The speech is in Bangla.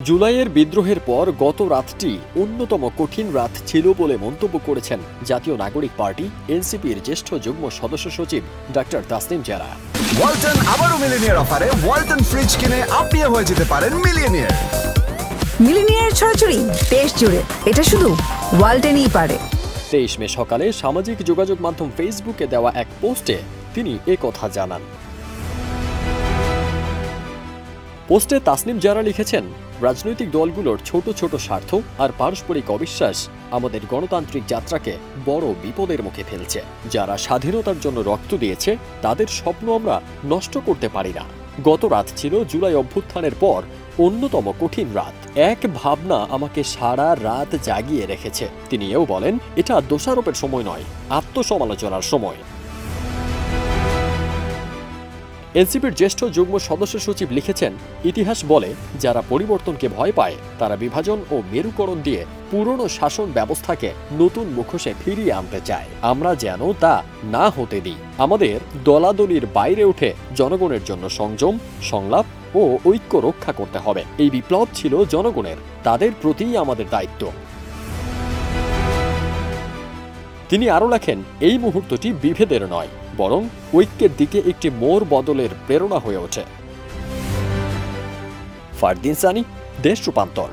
জুলাইয়ের বিদ্রোহের পর গত রাতটি অন্যতম কঠিন রাত ছিল বলে মন্তব্য করেছেন জাতীয় নাগরিক পার্টি এনসিপির জ্যেষ্ঠ যুগ্ম সদস্য সচিব ডাক্তার তাসনিম জারা। ওয়ালটন আবারও মিলিনিয়ার অফারে ওয়ালটন ফ্রিজ কিনে আপনিও হয়ে যেতে পারেন মিলিয়নিয়ার। মিলিনিয়ার ছড়াছড়ি দেশ জুড়ে, এটা শুধু ওয়ালটনই পারে। 23 মে সকালে সামাজিক যোগাযোগ মাধ্যম ফেসবুকে দেওয়া এক পোস্টে তিনি একথা জানান। পোস্টে তাসনিম জারা লিখেছেন, রাজনৈতিক দলগুলোর ছোট ছোট স্বার্থ আর পারস্পরিক অবিশ্বাস আমাদের গণতান্ত্রিক যাত্রাকে বড় বিপদের মুখে ফেলছে। যারা স্বাধীনতার জন্য রক্ত দিয়েছে তাদের স্বপ্ন আমরা নষ্ট করতে পারি না। গত রাত ছিল জুলাই অভ্যুত্থানের পর অন্যতম কঠিন রাত। এক ভাবনা আমাকে সারা রাত জাগিয়ে রেখেছে। তিনি এও বলেন, এটা দোষারোপের সময় নয়, আত্মসমালোচনার সময়। এনসিপির জ্যেষ্ঠ যুগ্ম সদস্য সচিব লিখেছেন, ইতিহাস বলে যারা পরিবর্তনকে ভয় পায় তারা বিভাজন ও মেরুকরণ দিয়ে পুরনো শাসন ব্যবস্থাকে নতুন মুখোশে ফিরিয়ে আনতে চায়। আমরা যেন তা না হতে দিই। আমাদের দলাদলির বাইরে উঠে জনগণের জন্য সংযম, সংলাপ ও ঐক্য রক্ষা করতে হবে। এই বিপ্লব ছিল জনগণের, তাদের প্রতিই আমাদের দায়িত্ব। তিনি আরও লেখেন, এই মুহূর্তটি বিভেদের নয়, বরং ঐক্যের দিকে একটি মোড় বদলের প্রেরণা হয়ে ওঠে। ফারদিন সানি, দেশ রূপান্তর।